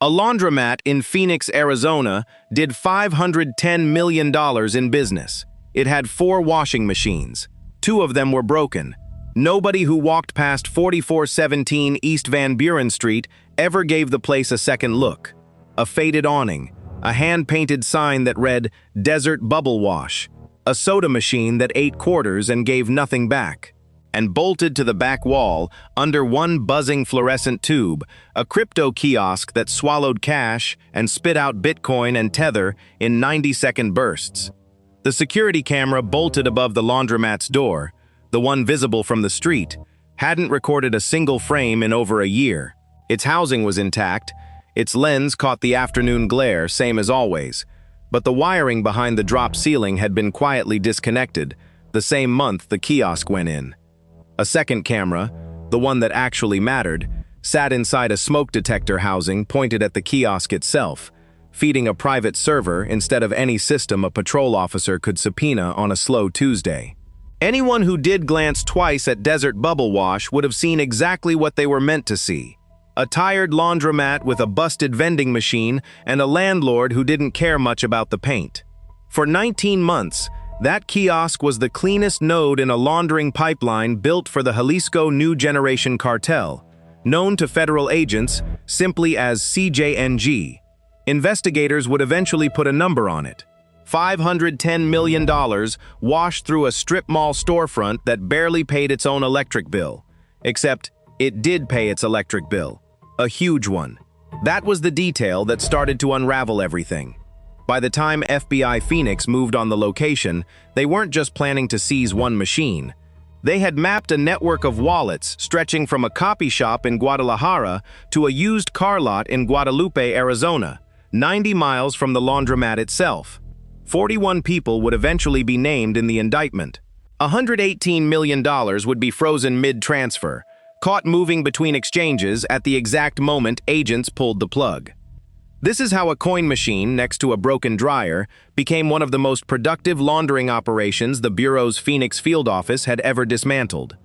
A laundromat in Phoenix, Arizona, did $510 million in business. It had 4 washing machines. 2 of them were broken. Nobody who walked past 4417 East Van Buren Street ever gave the place a second look. A faded awning, a hand-painted sign that read, "Desert Bubble Wash," a soda machine that ate quarters and gave nothing back. And bolted to the back wall, under one buzzing fluorescent tube, a crypto kiosk that swallowed cash and spit out Bitcoin and Tether in 90-second bursts. The security camera bolted above the laundromat's door, the one visible from the street, hadn't recorded a single frame in over a year. Its housing was intact, its lens caught the afternoon glare, same as always, but the wiring behind the drop ceiling had been quietly disconnected, the same month the kiosk went in. A second camera, the one that actually mattered, sat inside a smoke detector housing pointed at the kiosk itself, feeding a private server instead of any system a patrol officer could subpoena on a slow Tuesday. Anyone who did glance twice at Desert Bubble Wash would have seen exactly what they were meant to see. A tired laundromat with a busted vending machine and a landlord who didn't care much about the paint. For 19 months, that kiosk was the cleanest node in a laundering pipeline built for the Jalisco New Generation Cartel, known to federal agents simply as CJNG. Investigators would eventually put a number on it. $510 million washed through a strip mall storefront that barely paid its own electric bill. Except, it did pay its electric bill. A huge one. That was the detail that started to unravel everything. By the time FBI Phoenix moved on the location, they weren't just planning to seize one machine. They had mapped a network of wallets stretching from a copy shop in Guadalajara to a used car lot in Guadalupe, Arizona, 90 miles from the laundromat itself. 41 people would eventually be named in the indictment. $118 million would be frozen mid-transfer, caught moving between exchanges at the exact moment agents pulled the plug. This is how a coin machine next to a broken dryer became one of the most productive laundering operations the Bureau's Phoenix field office had ever dismantled.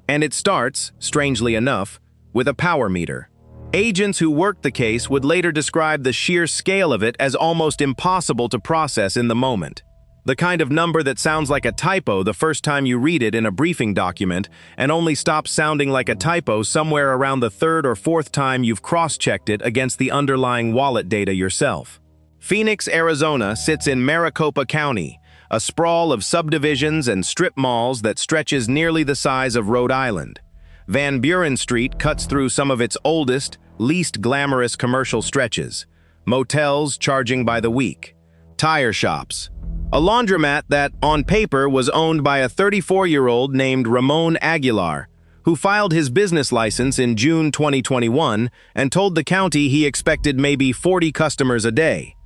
And it starts, strangely enough, with a power meter. Agents who worked the case would later describe the sheer scale of it as almost impossible to process in the moment. The kind of number that sounds like a typo the first time you read it in a briefing document and only stops sounding like a typo somewhere around the 3rd or 4th time you've cross-checked it against the underlying wallet data yourself. Phoenix, Arizona sits in Maricopa County, a sprawl of subdivisions and strip malls that stretches nearly the size of Rhode Island. Van Buren Street cuts through some of its oldest, least glamorous commercial stretches. Motels charging by the week. Tire shops. A laundromat that, on paper, was owned by a 34-year-old named Ramon Aguilar, who filed his business license in June 2021 and told the county he expected maybe 40 customers a day.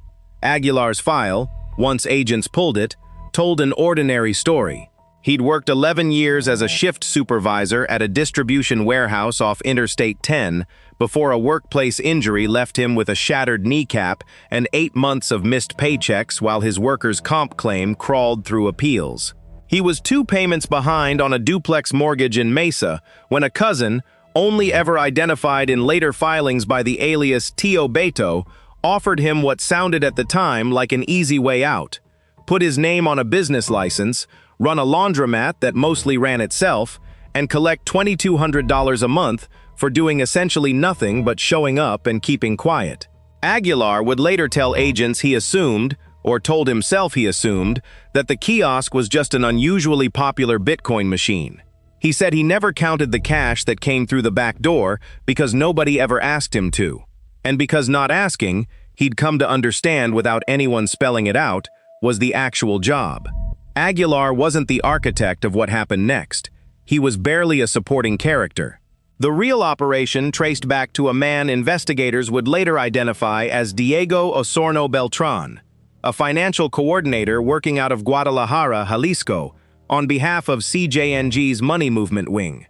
Aguilar's file, once agents pulled it, told an ordinary story. He'd worked 11 years as a shift supervisor at a distribution warehouse off Interstate 10 before a workplace injury left him with a shattered kneecap and 8 months of missed paychecks while his workers' comp claim crawled through appeals. He was 2 payments behind on a duplex mortgage in Mesa when a cousin, only ever identified in later filings by the alias Tio Beto, offered him what sounded at the time like an easy way out. Put his name on a business license, run a laundromat that mostly ran itself, and collect $2,200 a month for doing essentially nothing but showing up and keeping quiet. Aguilar would later tell agents he assumed, or told himself he assumed, that the kiosk was just an unusually popular Bitcoin machine. He said he never counted the cash that came through the back door because nobody ever asked him to. And because not asking, he'd come to understand without anyone spelling it out, was the actual job. Aguilar wasn't the architect of what happened next. He was barely a supporting character. The real operation traced back to a man investigators would later identify as Diego Osorno Beltran, a financial coordinator working out of Guadalajara, Jalisco, on behalf of CJNG's money movement wing.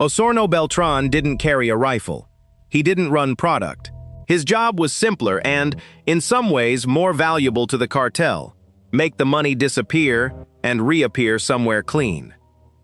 Osorno Beltran didn't carry a rifle. He didn't run product. His job was simpler and, in some ways, more valuable to the cartel. Make the money disappear and reappear somewhere clean.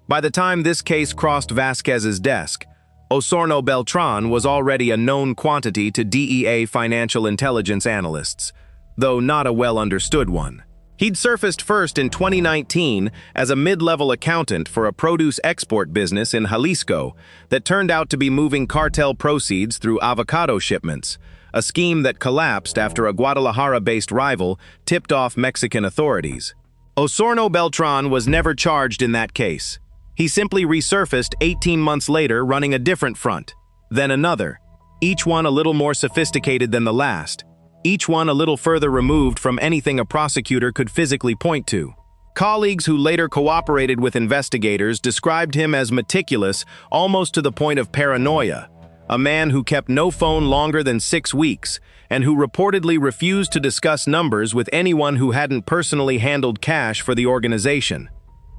By the time this case crossed Vasquez's desk, Osorno Beltran was already a known quantity to DEA financial intelligence analysts, though not a well-understood one. He'd surfaced first in 2019 as a mid-level accountant for a produce export business in Jalisco that turned out to be moving cartel proceeds through avocado shipments, a scheme that collapsed after a Guadalajara-based rival tipped off Mexican authorities. Osorno Beltran was never charged in that case. He simply resurfaced 18 months later running a different front, then another, each one a little more sophisticated than the last, each one a little further removed from anything a prosecutor could physically point to. Colleagues who later cooperated with investigators described him as meticulous almost to the point of paranoia, a man who kept no phone longer than 6 weeks and who reportedly refused to discuss numbers with anyone who hadn't personally handled cash for the organization.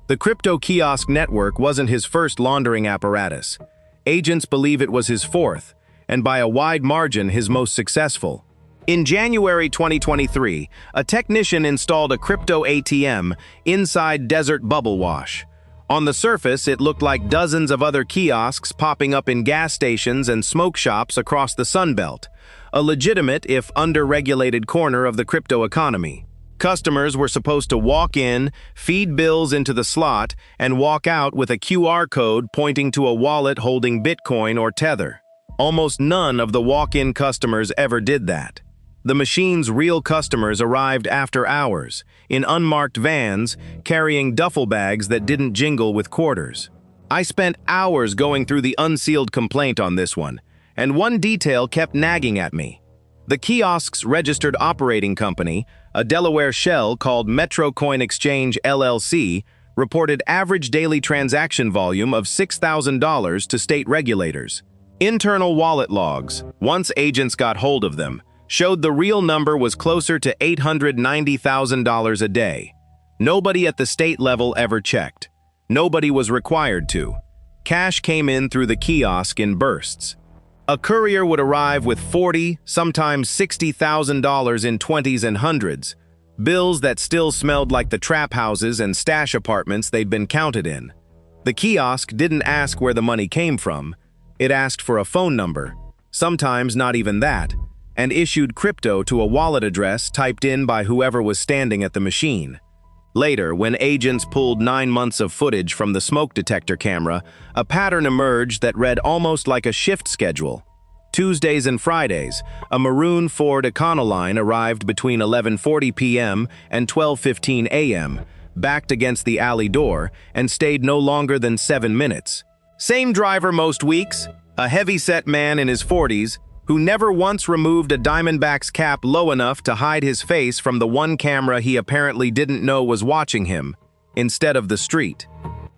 The crypto kiosk network wasn't his first laundering apparatus. Agents believe it was his fourth, and by a wide margin his most successful. In January 2023, a technician installed a crypto ATM inside Desert Bubble Wash. On the surface, it looked like dozens of other kiosks popping up in gas stations and smoke shops across the Sunbelt, a legitimate, if under-regulated corner of the crypto economy. Customers were supposed to walk in, feed bills into the slot, and walk out with a QR code pointing to a wallet holding Bitcoin or Tether. Almost none of the walk-in customers ever did that. The machine's real customers arrived after hours, in unmarked vans, carrying duffel bags that didn't jingle with quarters. I spent hours going through the unsealed complaint on this one, and one detail kept nagging at me. The kiosk's registered operating company, a Delaware shell called Metro Coin Exchange LLC, reported average daily transaction volume of $6,000 to state regulators. Internal wallet logs, once agents got hold of them, showed the real number was closer to $890,000 a day. Nobody at the state level ever checked. Nobody was required to. Cash came in through the kiosk in bursts. A courier would arrive with $40,000, sometimes $60,000 in 20s and hundreds, bills that still smelled like the trap houses and stash apartments they'd been counted in. The kiosk didn't ask where the money came from. It asked for a phone number, sometimes not even that, and issued crypto to a wallet address typed in by whoever was standing at the machine. Later, when agents pulled 9 months of footage from the smoke detector camera, a pattern emerged that read almost like a shift schedule. Tuesdays and Fridays, a maroon Ford Econoline arrived between 11:40 p.m. and 12:15 a.m., backed against the alley door, and stayed no longer than 7 minutes. Same driver most weeks, a heavy-set man in his 40s, who never once removed a Diamondback's cap low enough to hide his face from the one camera he apparently didn't know was watching him, instead of the street.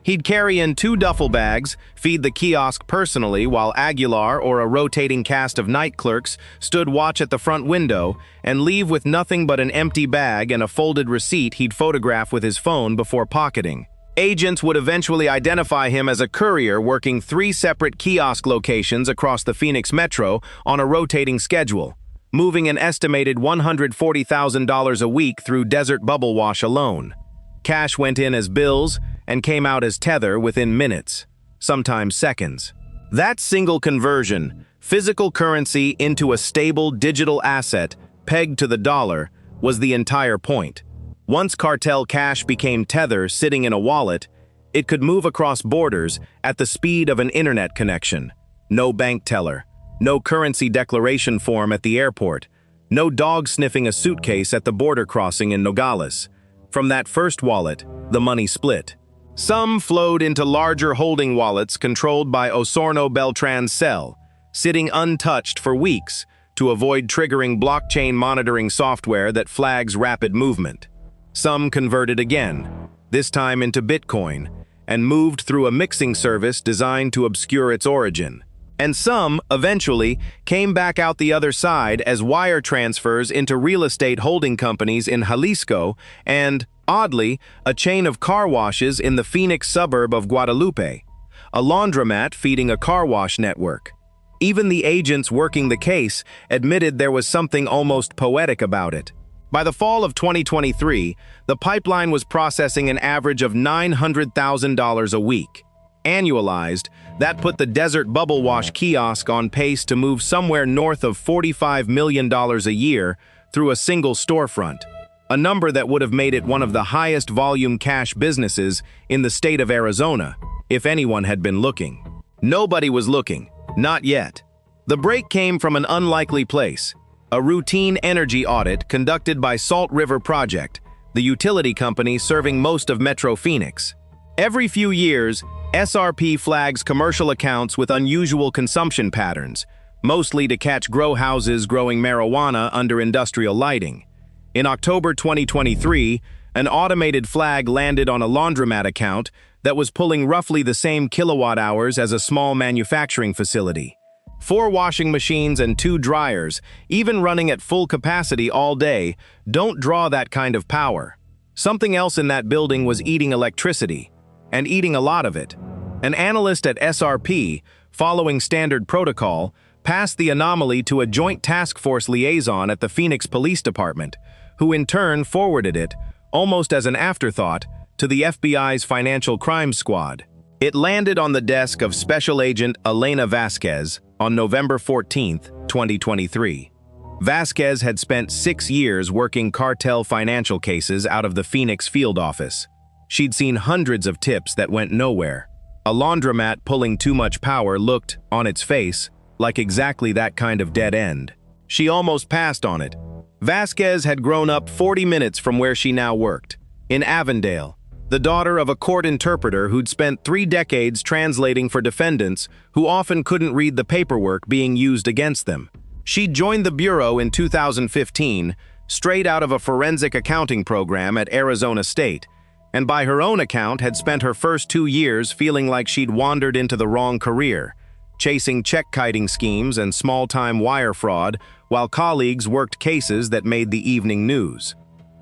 He'd carry in 2 duffel bags, feed the kiosk personally while Aguilar or a rotating cast of night clerks stood watch at the front window, and leave with nothing but an empty bag and a folded receipt he'd photograph with his phone before pocketing. Agents would eventually identify him as a courier working 3 separate kiosk locations across the Phoenix Metro on a rotating schedule, moving an estimated $140,000 a week through Desert Bubble Wash alone. Cash went in as bills and came out as Tether within minutes, sometimes seconds. That single conversion, physical currency into a stable digital asset pegged to the dollar, was the entire point. Once cartel cash became Tether sitting in a wallet, it could move across borders at the speed of an internet connection. No bank teller, no currency declaration form at the airport, no dog sniffing a suitcase at the border crossing in Nogales. From that first wallet, the money split. Some flowed into larger holding wallets controlled by Osorno Beltran's cell, sitting untouched for weeks to avoid triggering blockchain monitoring software that flags rapid movement. Some converted again, this time into Bitcoin, and moved through a mixing service designed to obscure its origin. And some, eventually, came back out the other side as wire transfers into real estate holding companies in Jalisco and, oddly, a chain of car washes in the Phoenix suburb of Guadalupe, a laundromat feeding a car wash network. Even the agents working the case admitted there was something almost poetic about it. By the fall of 2023, the pipeline was processing an average of $900,000 a week. Annualized, That put the Desert Bubble Wash kiosk on pace to move somewhere north of $45 million a year through a single storefront, a number that would have made it one of the highest volume cash businesses in the state of Arizona, if anyone had been looking. Nobody was looking, not yet. The break came from an unlikely place, a routine energy audit conducted by Salt River Project, the utility company serving most of Metro Phoenix. Every few years, SRP flags commercial accounts with unusual consumption patterns, mostly to catch grow houses growing marijuana under industrial lighting. In October 2023, an automated flag landed on a laundromat account that was pulling roughly the same kilowatt hours as a small manufacturing facility. 4 washing machines and 2 dryers, even running at full capacity all day, don't draw that kind of power. Something else in that building was eating electricity, and eating a lot of it. An analyst at SRP, following standard protocol, passed the anomaly to a joint task force liaison at the Phoenix Police Department, who in turn forwarded it, almost as an afterthought, to the FBI's Financial Crimes Squad. It landed on the desk of Special Agent Elena Vasquez on November 14, 2023. Vasquez had spent 6 years working cartel financial cases out of the Phoenix field office. She'd seen hundreds of tips that went nowhere. A laundromat pulling too much power looked, on its face, like exactly that kind of dead end. She almost passed on it. Vasquez had grown up 40 minutes from where she now worked, in Avondale, the daughter of a court interpreter who'd spent 3 decades translating for defendants who often couldn't read the paperwork being used against them. She joined the bureau in 2015, straight out of a forensic accounting program at Arizona State, and by her own account had spent her first 2 years feeling like she'd wandered into the wrong career, chasing check-kiting schemes and small-time wire fraud while colleagues worked cases that made the evening news.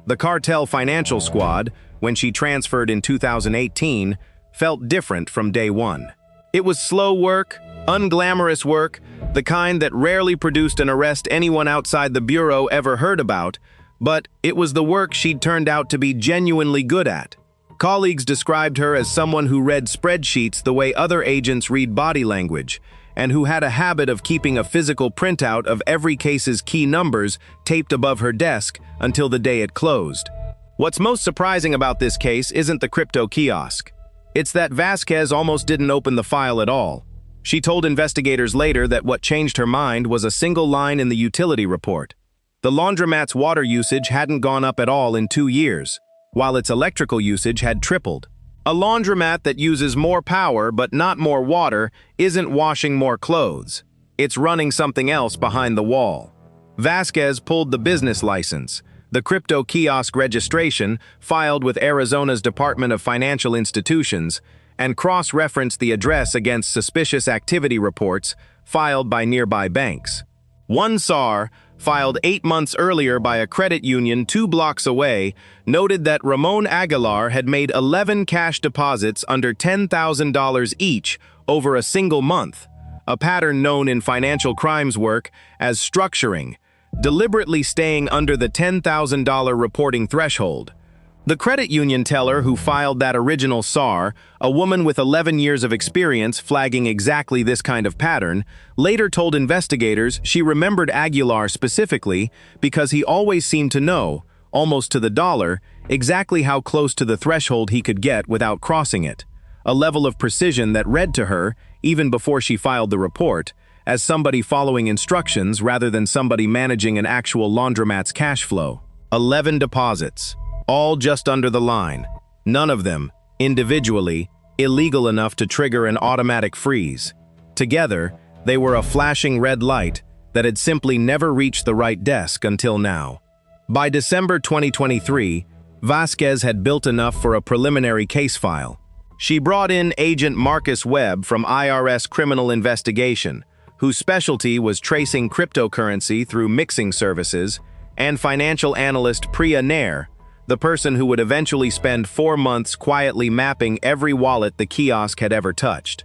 The cartel financial squad, when she transferred in 2018, felt different from day one. It was slow work, unglamorous work, the kind that rarely produced an arrest anyone outside the bureau ever heard about, but it was the work she'd turned out to be genuinely good at. Colleagues described her as someone who read spreadsheets the way other agents read body language, and who had a habit of keeping a physical printout of every case's key numbers taped above her desk until the day it closed. What's most surprising about this case isn't the crypto kiosk. It's that Vasquez almost didn't open the file at all. She told investigators later that what changed her mind was a single line in the utility report. The laundromat's water usage hadn't gone up at all in 2 years, while its electrical usage had tripled. A laundromat that uses more power but not more water isn't washing more clothes. It's running something else behind the wall. Vasquez pulled the business license, the crypto kiosk registration filed with Arizona's Department of Financial Institutions, and cross-referenced the address against suspicious activity reports filed by nearby banks. One SAR, filed 8 months earlier by a credit union 2 blocks away, noted that Ramon Aguilar had made 11 cash deposits under $10,000 each over a single month, a pattern known in financial crimes work as structuring, deliberately staying under the $10,000 reporting threshold. The credit union teller who filed that original SAR, a woman with 11 years of experience flagging exactly this kind of pattern, later told investigators she remembered Aguilar specifically because he always seemed to know, almost to the dollar, exactly how close to the threshold he could get without crossing it, a level of precision that read to her, even before she filed the report, as somebody following instructions rather than somebody managing an actual laundromat's cash flow. 11 deposits. All just under the line. None of them, individually, illegal enough to trigger an automatic freeze. Together, they were a flashing red light that had simply never reached the right desk until now. By December 2023, Vasquez had built enough for a preliminary case file. She brought in Agent Marcus Webb from IRS Criminal Investigation, whose specialty was tracing cryptocurrency through mixing services, and financial analyst Priya Nair, the person who would eventually spend 4 months quietly mapping every wallet the kiosk had ever touched.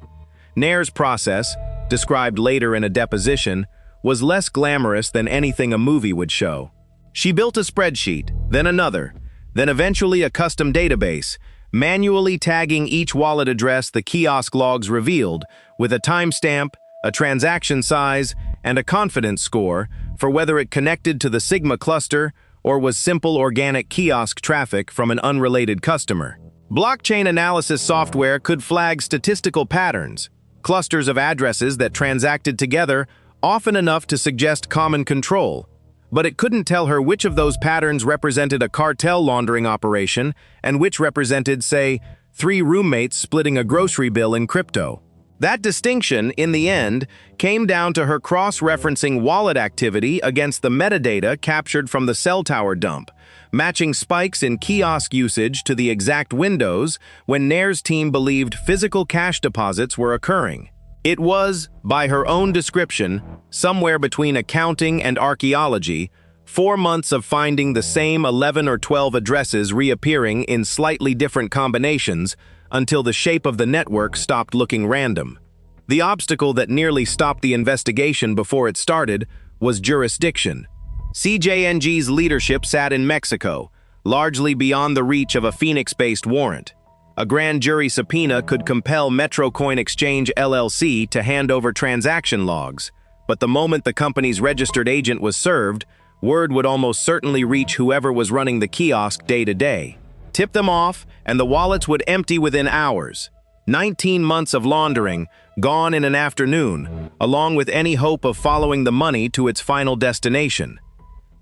Nair's process, described later in a deposition, was less glamorous than anything a movie would show. She built a spreadsheet, then another, then eventually a custom database, manually tagging each wallet address the kiosk logs revealed, with a timestamp, a transaction size, and a confidence score for whether it connected to the Sigma cluster or was simple organic kiosk traffic from an unrelated customer. Blockchain analysis software could flag statistical patterns, clusters of addresses that transacted together often enough to suggest common control, but it couldn't tell her which of those patterns represented a cartel laundering operation and which represented, say, 3 roommates splitting a grocery bill in crypto. That distinction, in the end, came down to her cross-referencing wallet activity against the metadata captured from the cell tower dump, matching spikes in kiosk usage to the exact windows when Nair's team believed physical cash deposits were occurring. It was, by her own description, somewhere between accounting and archaeology, 4 months of finding the same 11 or 12 addresses reappearing in slightly different combinations until the shape of the network stopped looking random. The obstacle that nearly stopped the investigation before it started was jurisdiction. CJNG's leadership sat in Mexico, largely beyond the reach of a Phoenix-based warrant. A grand jury subpoena could compel Metrocoin Exchange LLC to hand over transaction logs, but the moment the company's registered agent was served, word would almost certainly reach whoever was running the kiosk day to day. Tip them off, and the wallets would empty within hours. 19 months of laundering, gone in an afternoon, along with any hope of following the money to its final destination.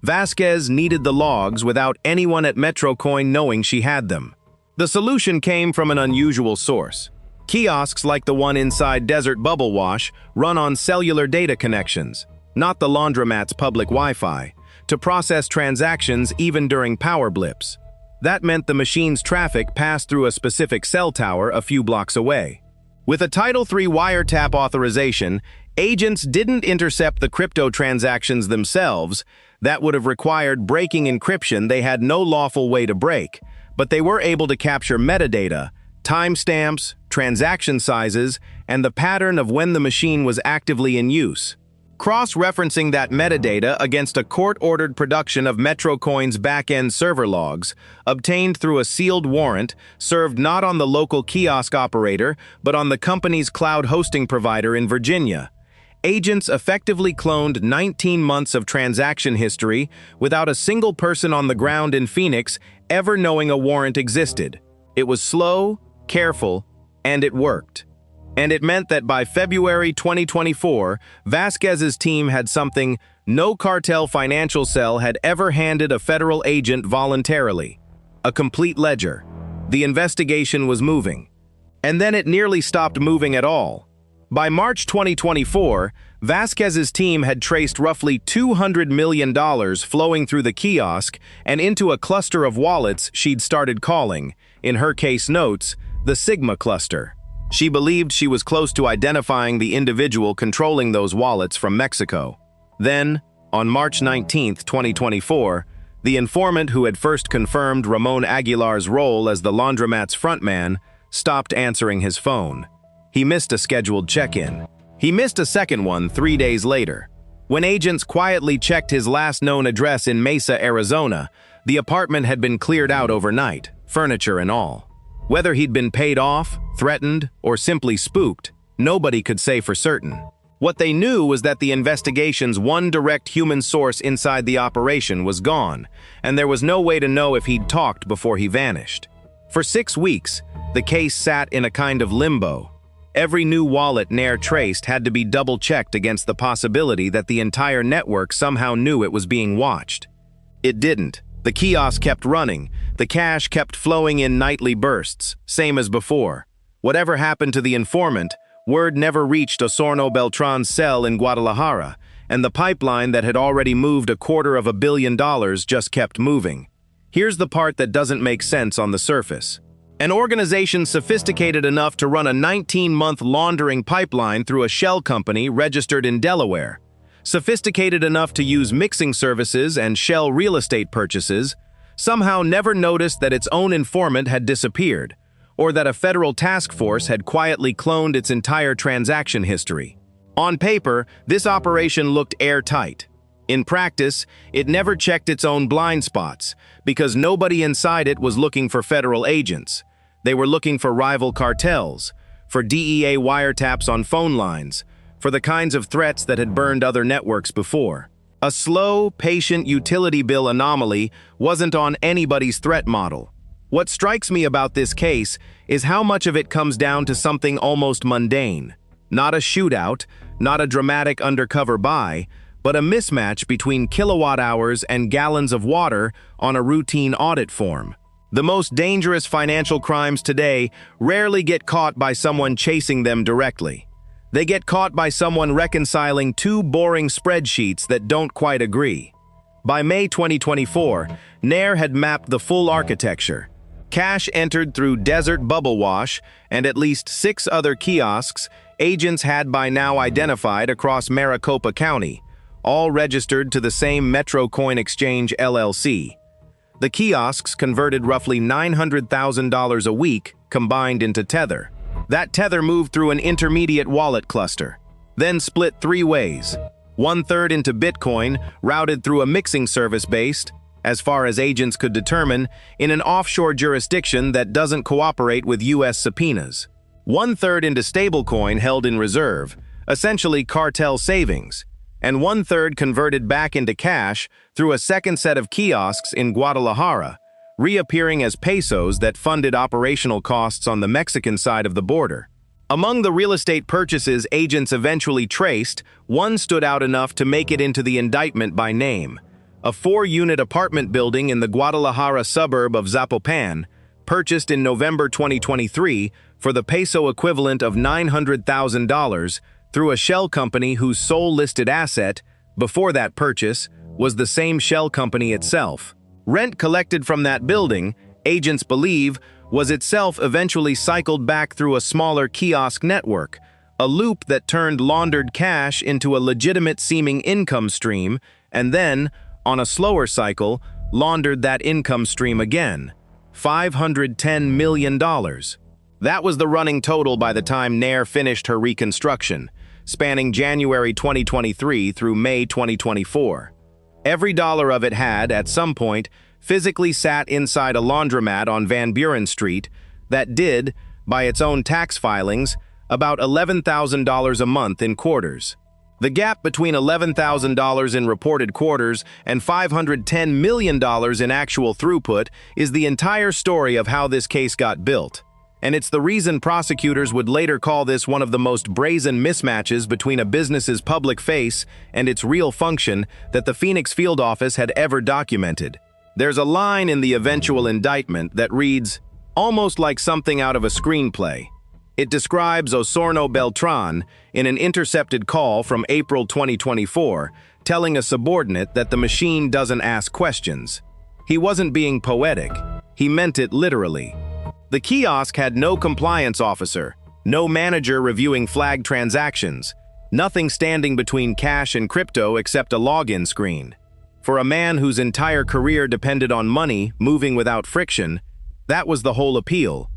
Vasquez needed the logs without anyone at Metrocoin knowing she had them. The solution came from an unusual source. Kiosks like the one inside Desert Bubble Wash run on cellular data connections, not the laundromat's public Wi-Fi, to process transactions even during power blips. That meant the machine's traffic passed through a specific cell tower a few blocks away. With a Title III wiretap authorization, agents didn't intercept the crypto transactions themselves. That would have required breaking encryption they had no lawful way to break, but they were able to capture metadata, timestamps, transaction sizes, and the pattern of when the machine was actively in use. Cross-referencing that metadata against a court-ordered production of Metrocoin's back-end server logs, obtained through a sealed warrant served not on the local kiosk operator but on the company's cloud hosting provider in Virginia, agents effectively cloned 19 months of transaction history without a single person on the ground in Phoenix ever knowing a warrant existed. It was slow, careful, and it worked. And it meant that by February 2024, Vasquez's team had something no cartel financial cell had ever handed a federal agent voluntarily: a complete ledger. The investigation was moving. And then it nearly stopped moving at all. By March 2024, Vasquez's team had traced roughly $200 million flowing through the kiosk and into a cluster of wallets she'd started calling, in her case notes, the Sigma cluster. She believed she was close to identifying the individual controlling those wallets from Mexico. Then, on March 19, 2024, the informant who had first confirmed Ramon Aguilar's role as the laundromat's frontman stopped answering his phone. He missed a scheduled check-in. He missed a second one 3 days later. When agents quietly checked his last known address in Mesa, Arizona, the apartment had been cleared out overnight, furniture and all. Whether he'd been paid off, threatened, or simply spooked, nobody could say for certain. What they knew was that the investigation's one direct human source inside the operation was gone, and there was no way to know if he'd talked before he vanished. For 6 weeks, the case sat in a kind of limbo. Every new wallet Nair traced had to be double-checked against the possibility that the entire network somehow knew it was being watched. It didn't. The kiosk kept running. The cash kept flowing in nightly bursts, same as before. Whatever happened to the informant, word never reached Osorno Beltran's cell in Guadalajara, and the pipeline that had already moved $250 million just kept moving. Here's the part that doesn't make sense on the surface. An organization sophisticated enough to run a 19-month laundering pipeline through a shell company registered in Delaware, sophisticated enough to use mixing services and shell real estate purchases, somehow never noticed that its own informant had disappeared, or that a federal task force had quietly cloned its entire transaction history. On paper, this operation looked airtight. In practice, it never checked its own blind spots, because nobody inside it was looking for federal agents. They were looking for rival cartels, for DEA wiretaps on phone lines, for the kinds of threats that had burned other networks before. A slow, patient utility bill anomaly wasn't on anybody's threat model. What strikes me about this case is how much of it comes down to something almost mundane. Not a shootout, not a dramatic undercover buy, but a mismatch between kilowatt hours and gallons of water on a routine audit form. The most dangerous financial crimes today rarely get caught by someone chasing them directly. They get caught by someone reconciling two boring spreadsheets that don't quite agree. By May 2024, Nair had mapped the full architecture. Cash entered through Desert Bubble Wash and at least 6 other kiosks agents had by now identified across Maricopa County, all registered to the same Metro Coin Exchange LLC. The kiosks converted roughly $900,000 a week combined into Tether. That Tether moved through an intermediate wallet cluster, then split 3 ways. 1/3 into Bitcoin, routed through a mixing service based, as far as agents could determine, in an offshore jurisdiction that doesn't cooperate with U.S. subpoenas. 1/3 into stablecoin held in reserve, essentially cartel savings, and 1/3 converted back into cash through a second set of kiosks in Guadalajara, reappearing as pesos that funded operational costs on the Mexican side of the border. Among the real estate purchases agents eventually traced, one stood out enough to make it into the indictment by name. A 4-unit apartment building in the Guadalajara suburb of Zapopan, purchased in November 2023 for the peso equivalent of $900,000 through a shell company whose sole listed asset, before that purchase, was the same shell company itself. Rent collected from that building, agents believe, was itself eventually cycled back through a smaller kiosk network, a loop that turned laundered cash into a legitimate-seeming income stream, and then, on a slower cycle, laundered that income stream again. $510 million. That was the running total by the time Nair finished her reconstruction, spanning January 2023 through May 2024. Every dollar of it had, at some point, physically sat inside a laundromat on Van Buren Street that did, by its own tax filings, about $11,000 a month in quarters. The gap between $11,000 in reported quarters and $510 million in actual throughput is the entire story of how this case got built. And it's the reason prosecutors would later call this one of the most brazen mismatches between a business's public face and its real function that the Phoenix field office had ever documented. There's a line in the eventual indictment that reads, almost like something out of a screenplay. It describes Osorno Beltran in an intercepted call from April 2024, telling a subordinate that the machine doesn't ask questions. He wasn't being poetic. He meant it literally. The kiosk had no compliance officer, no manager reviewing flagged transactions, nothing standing between cash and crypto except a login screen. For a man whose entire career depended on money moving without friction, that was the whole appeal,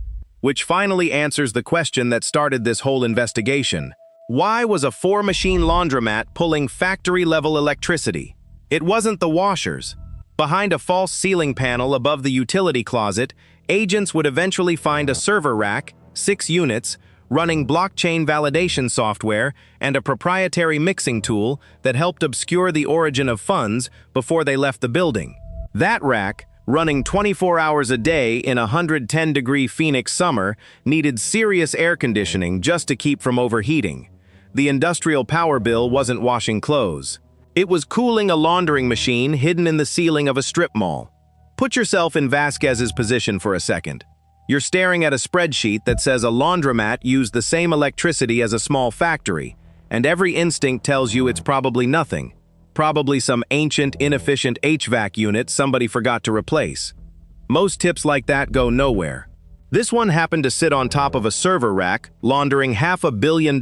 which finally answers the question that started this whole investigation. Why was a 4-machine laundromat pulling factory-level electricity? It wasn't the washers. Behind a false ceiling panel above the utility closet, agents would eventually find a server rack, 6 units, running blockchain validation software and a proprietary mixing tool that helped obscure the origin of funds before they left the building. That rack, running 24 hours a day in a 110-degree Phoenix summer, needed serious air conditioning just to keep from overheating. The industrial power bill wasn't washing clothes. It was cooling a laundering machine hidden in the ceiling of a strip mall. Put yourself in Vasquez's position for a second. You're staring at a spreadsheet that says a laundromat used the same electricity as a small factory, and every instinct tells you it's probably nothing. Probably some ancient, inefficient HVAC unit somebody forgot to replace. Most tips like that go nowhere. This one happened to sit on top of a server rack, laundering $500 million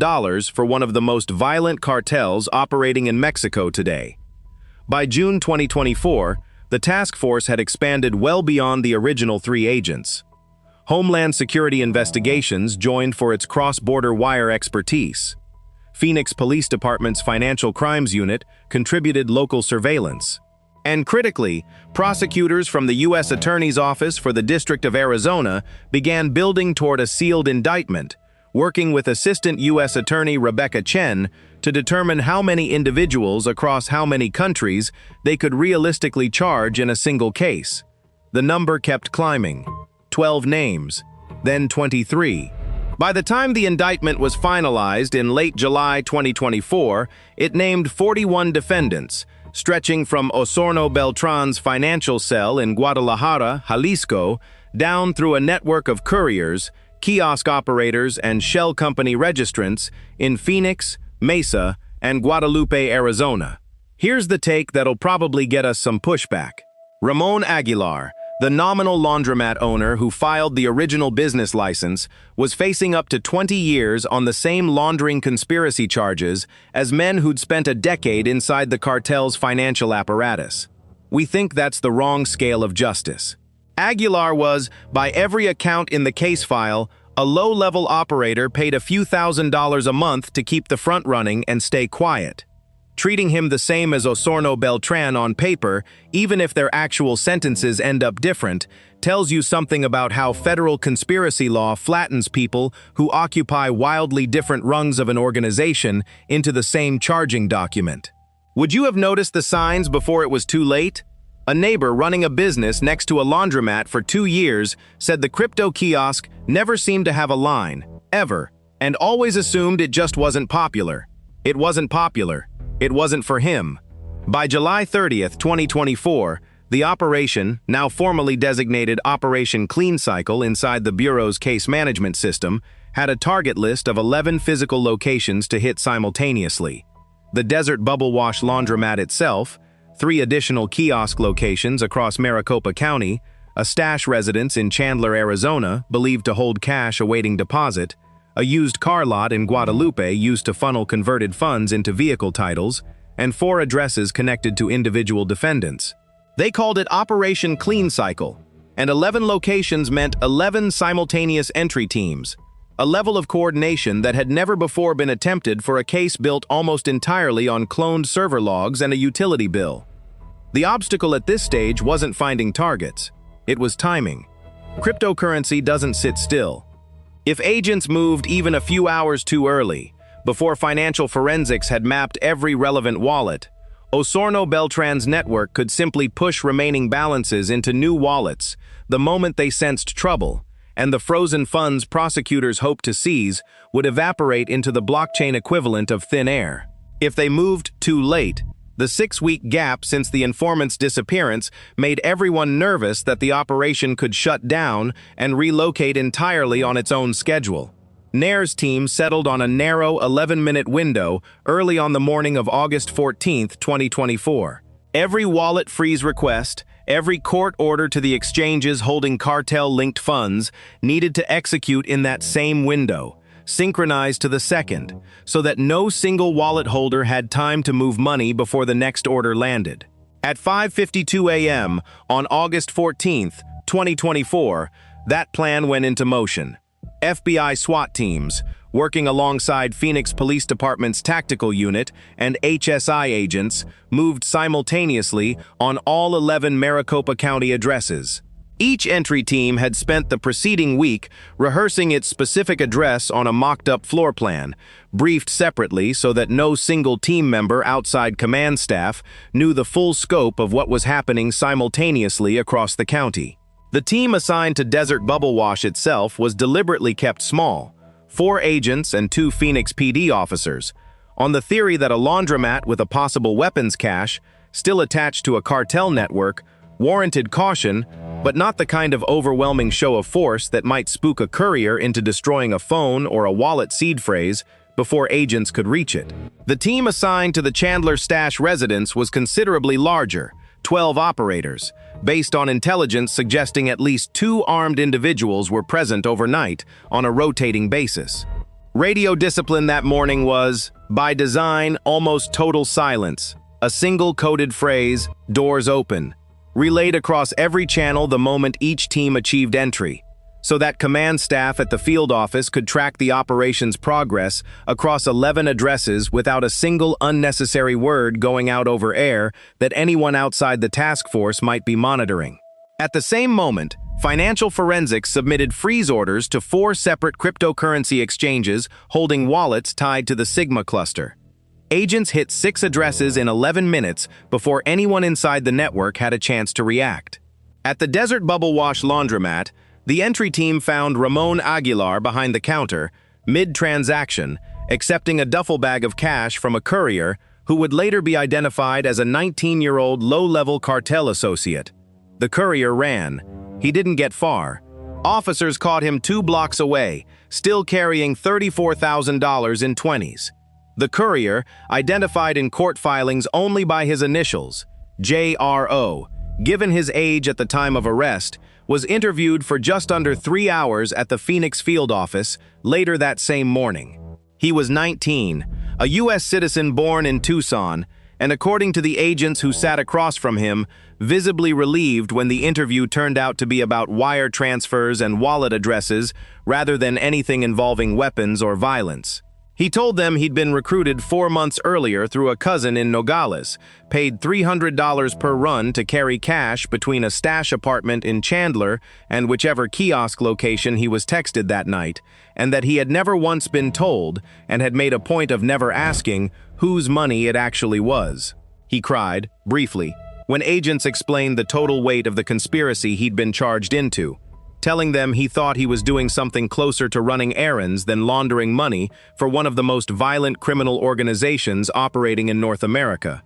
for one of the most violent cartels operating in Mexico today. By June 2024, the task force had expanded well beyond the original 3 agents. Homeland Security Investigations joined for its cross-border wire expertise. Phoenix Police Department's Financial Crimes Unit contributed local surveillance. And critically, prosecutors from the U.S. Attorney's Office for the District of Arizona began building toward a sealed indictment, working with Assistant U.S. Attorney Rebecca Chen to determine how many individuals across how many countries they could realistically charge in a single case. The number kept climbing. 12 names, then 23. By the time the indictment was finalized in late July 2024, it named 41 defendants, stretching from Osorno Beltran's financial cell in Guadalajara, Jalisco, down through a network of couriers, kiosk operators, and shell company registrants in Phoenix, Mesa, and Guadalupe, Arizona. Here's the take that'll probably get us some pushback. Ramon Aguilar, the nominal laundromat owner who filed the original business license, was facing up to 20 years on the same laundering conspiracy charges as men who'd spent a decade inside the cartel's financial apparatus. We think that's the wrong scale of justice. Aguilar was, by every account in the case file, a low-level operator paid a few $1,000s a month to keep the front running and stay quiet. Treating him the same as Osorno Beltran on paper, even if their actual sentences end up different, tells you something about how federal conspiracy law flattens people who occupy wildly different rungs of an organization into the same charging document. Would you have noticed the signs before it was too late? A neighbor running a business next to a laundromat for 2 years said the crypto kiosk never seemed to have a line, ever, and always assumed it just wasn't popular. It wasn't popular. It wasn't for him. By July 30th, 2024, the operation, now formally designated Operation Clean Cycle inside the Bureau's case management system, had a target list of 11 physical locations to hit simultaneously. The Desert Bubble Wash Laundromat itself, 3 additional kiosk locations across Maricopa County, a stash residence in Chandler, Arizona, believed to hold cash awaiting deposit, a used car lot in Guadalupe used to funnel converted funds into vehicle titles, and 4 addresses connected to individual defendants. They called it Operation Clean Cycle, and 11 locations meant 11 simultaneous entry teams, a level of coordination that had never before been attempted for a case built almost entirely on cloned server logs and a utility bill. The obstacle at this stage wasn't finding targets. It was timing. Cryptocurrency doesn't sit still. If agents moved even a few hours too early, before financial forensics had mapped every relevant wallet, Osorno Beltran's network could simply push remaining balances into new wallets the moment they sensed trouble, and the frozen funds prosecutors hoped to seize would evaporate into the blockchain equivalent of thin air. If they moved too late, the 6-week gap since the informant's disappearance made everyone nervous that the operation could shut down and relocate entirely on its own schedule. Nair's team settled on a narrow 11-minute window early on the morning of August 14, 2024. Every wallet freeze request, every court order to the exchanges holding cartel-linked funds needed to execute in that same window, synchronized to the second, so that no single wallet holder had time to move money before the next order landed. At 5:52 a.m. on August 14, 2024, that plan went into motion. FBI SWAT teams, working alongside Phoenix Police Department's tactical unit and HSI agents, moved simultaneously on all 11 Maricopa County addresses. Each entry team had spent the preceding week rehearsing its specific address on a mocked-up floor plan, briefed separately so that no single team member outside command staff knew the full scope of what was happening simultaneously across the county. The team assigned to Desert Bubble Wash itself was deliberately kept small, 4 agents and 2 Phoenix PD officers, on the theory that a laundromat with a possible weapons cache, still attached to a cartel network, warranted caution, but not the kind of overwhelming show of force that might spook a courier into destroying a phone or a wallet seed phrase before agents could reach it. The team assigned to the Chandler stash residence was considerably larger, 12 operators, based on intelligence suggesting at least 2 armed individuals were present overnight on a rotating basis. Radio discipline that morning was, by design, almost total silence. A single coded phrase, "Doors open," relayed across every channel the moment each team achieved entry. so that command staff at the field office could track the operation's progress across 11 addresses without a single unnecessary word going out over air that anyone outside the task force might be monitoring. At the same moment, Financial Forensics submitted freeze orders to 4 separate cryptocurrency exchanges holding wallets tied to the Sigma cluster. Agents hit 6 addresses in 11 minutes before anyone inside the network had a chance to react. At the Desert Bubble Wash Laundromat, the entry team found Ramon Aguilar behind the counter, mid-transaction, accepting a duffel bag of cash from a courier who would later be identified as a 19-year-old low-level cartel associate. The courier ran. He didn't get far. Officers caught him 2 blocks away, still carrying $34,000 in 20s. The courier, identified in court filings only by his initials, JRO, given his age at the time of arrest, was interviewed for just under 3 hours at the Phoenix field office later that same morning. He was 19, a U.S. citizen born in Tucson, and according to the agents who sat across from him, visibly relieved when the interview turned out to be about wire transfers and wallet addresses rather than anything involving weapons or violence. He told them he'd been recruited 4 months earlier through a cousin in Nogales, paid $300 per run to carry cash between a stash apartment in Chandler and whichever kiosk location he was texted that night, and that he had never once been told and had made a point of never asking whose money it actually was. He cried, briefly, when agents explained the total weight of the conspiracy he'd been charged into, telling them he thought he was doing something closer to running errands than laundering money for one of the most violent criminal organizations operating in North America.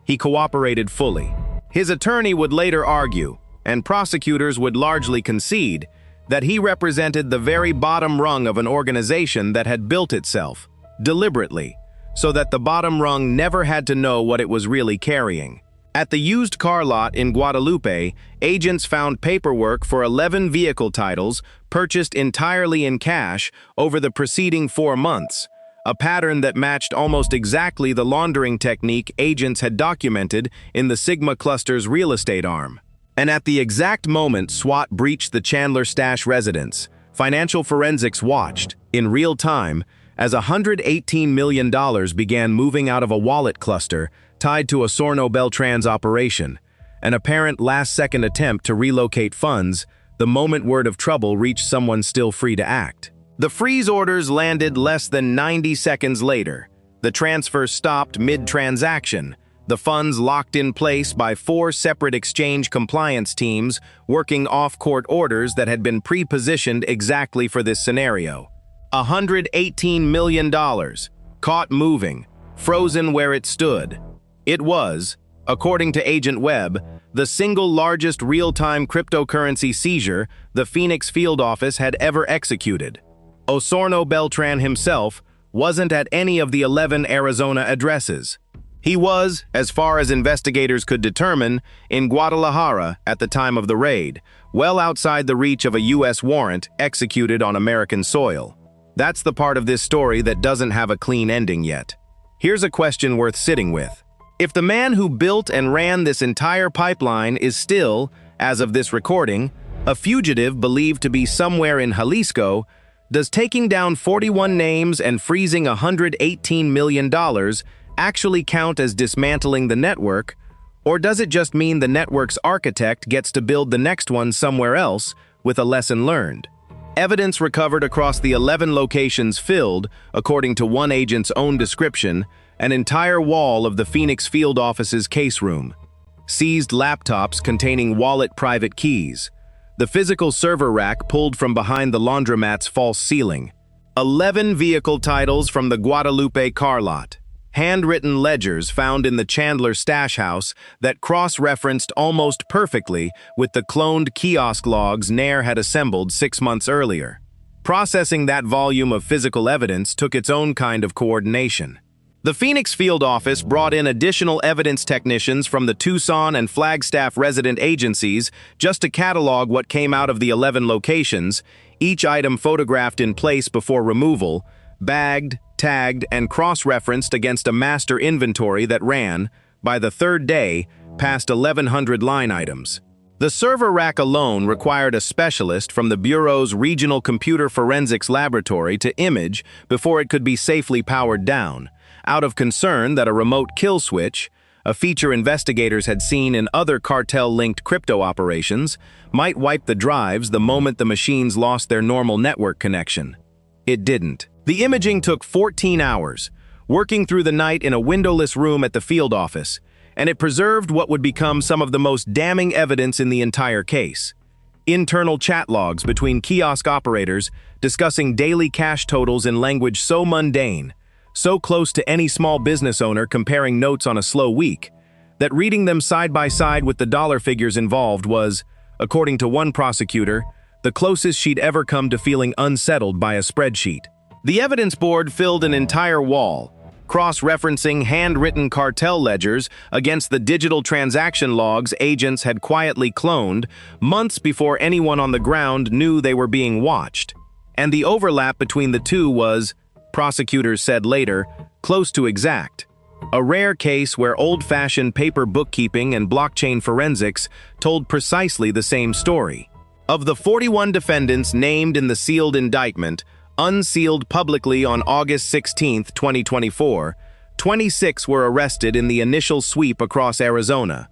He cooperated fully. His attorney would later argue, and prosecutors would largely concede, that he represented the very bottom rung of an organization that had built itself, deliberately, so that the bottom rung never had to know what it was really carrying. At the used car lot in Guadalupe, agents found paperwork for 11 vehicle titles purchased entirely in cash over the preceding 4 months, a pattern that matched almost exactly the laundering technique agents had documented in the Sigma cluster's real estate arm. And at the exact moment SWAT breached the Chandler stash residence, Financial Forensics watched, in real time, as $118 million began moving out of a wallet cluster tied to a Osorno Beltran's operation, an apparent last-second attempt to relocate funds the moment word of trouble reached someone still free to act. The freeze orders landed less than 90 seconds later. The transfer stopped mid-transaction, the funds locked in place by 4 separate exchange compliance teams working off-court orders that had been pre-positioned exactly for this scenario. $118 million, caught moving, frozen where it stood. It was, according to Agent Webb, the single largest real-time cryptocurrency seizure the Phoenix field office had ever executed. Osorno Beltran himself wasn't at any of the 11 Arizona addresses. He was, as far as investigators could determine, in Guadalajara at the time of the raid, well outside the reach of a U.S. warrant executed on American soil. That's the part of this story that doesn't have a clean ending yet. Here's a question worth sitting with. If the man who built and ran this entire pipeline is still, as of this recording, a fugitive believed to be somewhere in Jalisco, does taking down 41 names and freezing $118 million actually count as dismantling the network, or does it just mean the network's architect gets to build the next one somewhere else with a lesson learned? Evidence recovered across the 11 locations filled, according to one agent's own description, an entire wall of the Phoenix field office's case room. Seized laptops containing wallet private keys. The physical server rack pulled from behind the laundromat's false ceiling. 11 vehicle titles from the Guadalupe car lot. Handwritten ledgers found in the Chandler stash house that cross-referenced almost perfectly with the cloned kiosk logs Nair had assembled 6 months earlier. Processing that volume of physical evidence took its own kind of coordination. The Phoenix field office brought in additional evidence technicians from the Tucson and Flagstaff resident agencies just to catalog what came out of the 11 locations, each item photographed in place before removal, bagged, tagged, and cross-referenced against a master inventory that ran, by the 3rd day, past 1,100 line items. The server rack alone required a specialist from the Bureau's Regional Computer Forensics Laboratory to image before it could be safely powered down, out of concern that a remote kill switch, a feature investigators had seen in other cartel-linked crypto operations, might wipe the drives the moment the machines lost their normal network connection. It didn't. The imaging took 14 hours, working through the night in a windowless room at the field office, and it preserved what would become some of the most damning evidence in the entire case. Internal chat logs between kiosk operators discussing daily cash totals in language so mundane, so close to any small business owner comparing notes on a slow week, that reading them side by side with the dollar figures involved was, according to one prosecutor, the closest she'd ever come to feeling unsettled by a spreadsheet. The evidence board filled an entire wall, cross-referencing handwritten cartel ledgers against the digital transaction logs agents had quietly cloned months before anyone on the ground knew they were being watched. And the overlap between the two was, prosecutors said later, close to exact. A rare case where old-fashioned paper bookkeeping and blockchain forensics told precisely the same story. Of the 41 defendants named in the sealed indictment, unsealed publicly on August 16, 2024, 26 were arrested in the initial sweep across Arizona.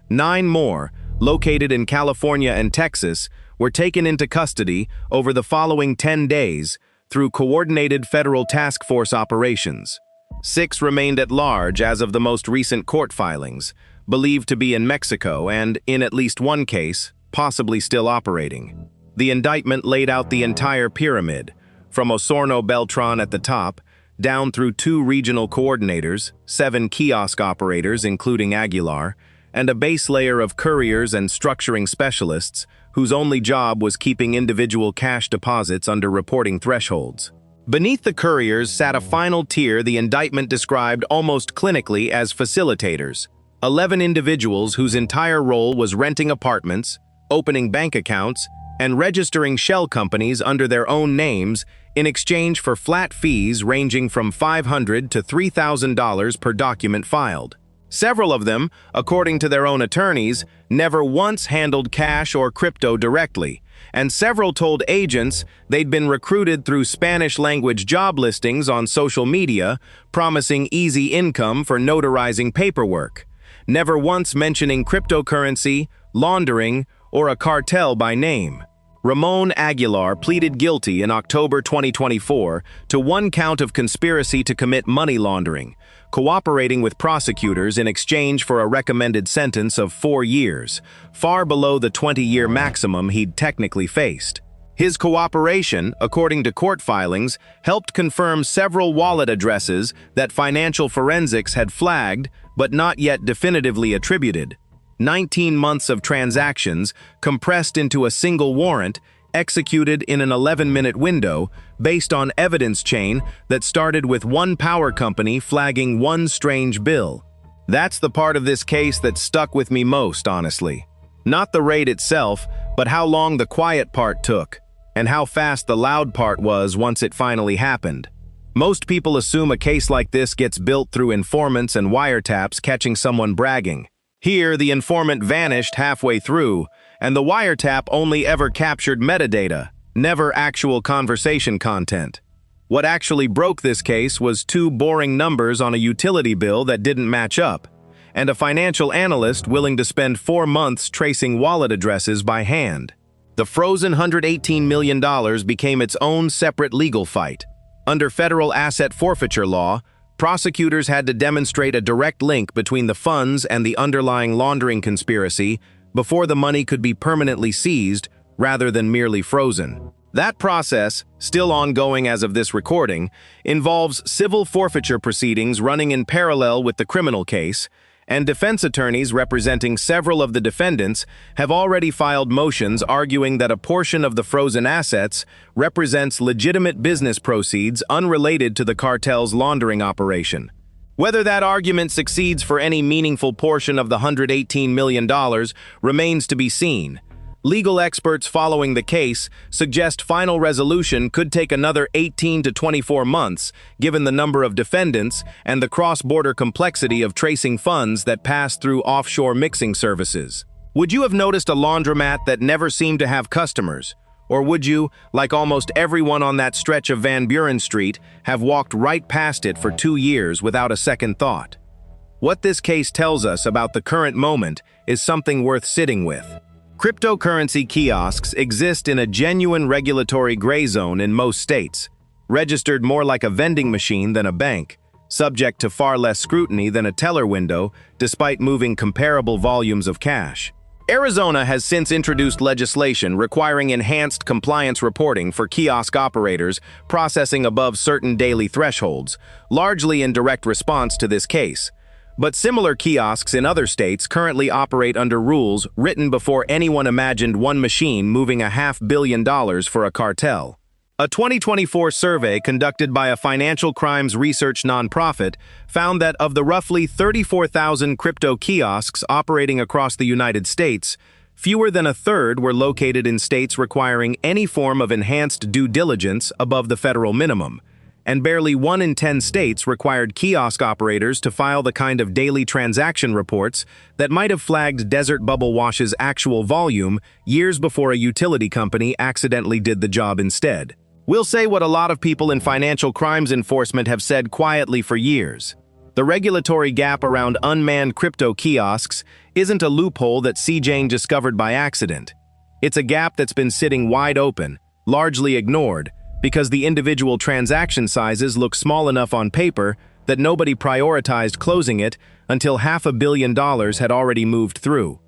9 more, located in California and Texas, were taken into custody over the following 10 days through coordinated federal task force operations. 6 remained at large as of the most recent court filings, believed to be in Mexico and, in at least one case, possibly still operating. The indictment laid out the entire pyramid, from Osorno Beltran at the top, down through 2 regional coordinators, 7 kiosk operators including Aguilar, and a base layer of couriers and structuring specialists whose only job was keeping individual cash deposits under reporting thresholds. Beneath the couriers sat a final tier the indictment described almost clinically as facilitators, 11 individuals whose entire role was renting apartments, opening bank accounts, and registering shell companies under their own names in exchange for flat fees ranging from $500 to $3,000 per document filed. Several of them, according to their own attorneys, never once handled cash or crypto directly, and several told agents they'd been recruited through Spanish-language job listings on social media, promising easy income for notarizing paperwork, never once mentioning cryptocurrency, laundering, or a cartel by name. Ramon Aguilar pleaded guilty in October 2024 to 1 count of conspiracy to commit money laundering, cooperating with prosecutors in exchange for a recommended sentence of 4 years, far below the 20-year maximum he'd technically faced. His cooperation, according to court filings, helped confirm several wallet addresses that financial forensics had flagged but not yet definitively attributed. 19 months of transactions compressed into a single warrant executed in an 11-minute window based on evidence chain that started with one power company flagging one strange bill. That's the part of this case that stuck with me most, honestly. Not the raid itself, but how long the quiet part took, and how fast the loud part was once it finally happened. Most people assume a case like this gets built through informants and wiretaps catching someone bragging. Here, the informant vanished halfway through, and the wiretap only ever captured metadata, never actual conversation content. What actually broke this case was 2 boring numbers on a utility bill that didn't match up, and a financial analyst willing to spend 4 months tracing wallet addresses by hand. The frozen $118 million became its own separate legal fight. Under federal asset forfeiture law, prosecutors had to demonstrate a direct link between the funds and the underlying laundering conspiracy before the money could be permanently seized rather than merely frozen. That process, still ongoing as of this recording, involves civil forfeiture proceedings running in parallel with the criminal case, and defense attorneys representing several of the defendants have already filed motions arguing that a portion of the frozen assets represents legitimate business proceeds unrelated to the cartel's laundering operation. Whether that argument succeeds for any meaningful portion of the $118 million remains to be seen. Legal experts following the case suggest final resolution could take another 18 to 24 months, given the number of defendants and the cross-border complexity of tracing funds that pass through offshore mixing services. Would you have noticed a laundromat that never seemed to have customers? Or would you, like almost everyone on that stretch of Van Buren Street, have walked right past it for 2 years without a second thought? What this case tells us about the current moment is something worth sitting with. Cryptocurrency kiosks exist in a genuine regulatory gray zone in most states, registered more like a vending machine than a bank, subject to far less scrutiny than a teller window, despite moving comparable volumes of cash. Arizona has since introduced legislation requiring enhanced compliance reporting for kiosk operators processing above certain daily thresholds, largely in direct response to this case. But similar kiosks in other states currently operate under rules written before anyone imagined one machine moving $500 million for a cartel. A 2024 survey conducted by a financial crimes research nonprofit found that of the roughly 34,000 crypto kiosks operating across the United States, fewer than a third were located in states requiring any form of enhanced due diligence above the federal minimum, and barely 1 in 10 states required kiosk operators to file the kind of daily transaction reports that might have flagged Desert Bubble Wash's actual volume years before a utility company accidentally did the job instead. We'll say what a lot of people in financial crimes enforcement have said quietly for years. The regulatory gap around unmanned crypto kiosks isn't a loophole that CJNG discovered by accident. It's a gap that's been sitting wide open, largely ignored, because the individual transaction sizes look small enough on paper that nobody prioritized closing it until $500 million had already moved through.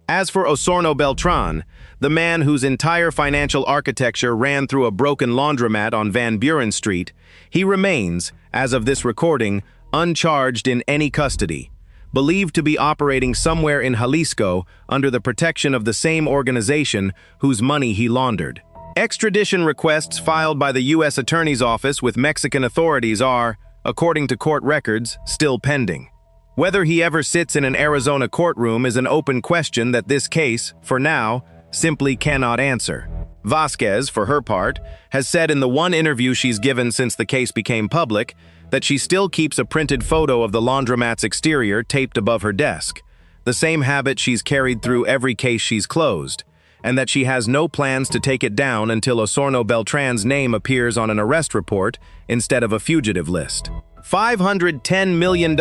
As for Osorno Beltran, the man whose entire financial architecture ran through a broken laundromat on Van Buren Street, he remains, as of this recording, uncharged in any custody, believed to be operating somewhere in Jalisco under the protection of the same organization whose money he laundered. Extradition requests filed by the U.S. Attorney's Office with Mexican authorities are, according to court records, still pending. Whether he ever sits in an Arizona courtroom is an open question that this case, for now, simply cannot answer. Vasquez, for her part, has said in the one interview she's given since the case became public that she still keeps a printed photo of the laundromat's exterior taped above her desk, the same habit she's carried through every case she's closed, and that she has no plans to take it down until Osorno Beltran's name appears on an arrest report instead of a fugitive list. $510 million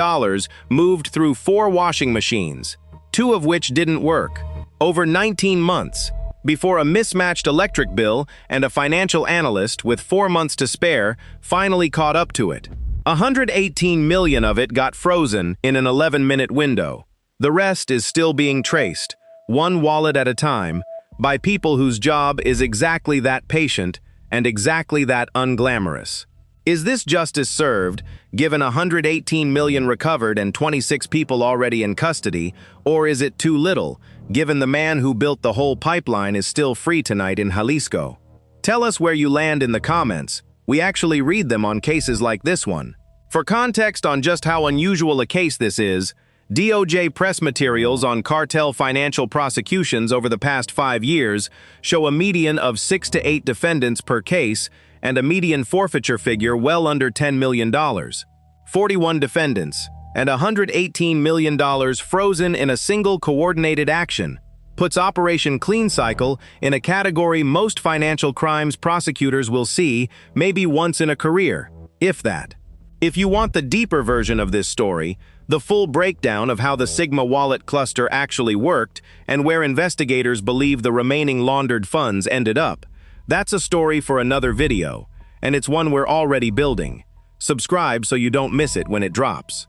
moved through 4 washing machines, 2 of which didn't work, over 19 months, before a mismatched electric bill and a financial analyst with 4 months to spare finally caught up to it. 118 million of it got frozen in an 11-minute window. The rest is still being traced, one wallet at a time, by people whose job is exactly that patient and exactly that unglamorous. Is this justice served, given 118 million recovered and 26 people already in custody, or is it too little, given the man who built the whole pipeline is still free tonight in Jalisco? Tell us where you land in the comments. We actually read them on cases like this one. For context on just how unusual a case this is, DOJ press materials on cartel financial prosecutions over the past 5 years show a median of 6 to 8 defendants per case and a median forfeiture figure well under $10 million. 41 defendants and $118 million frozen in a single coordinated action puts Operation Clean Cycle in a category most financial crimes prosecutors will see maybe once in a career, if that. If you want the deeper version of this story, the full breakdown of how the Sigma wallet cluster actually worked and where investigators believe the remaining laundered funds ended up, that's a story for another video, and it's one we're already building. Subscribe so you don't miss it when it drops.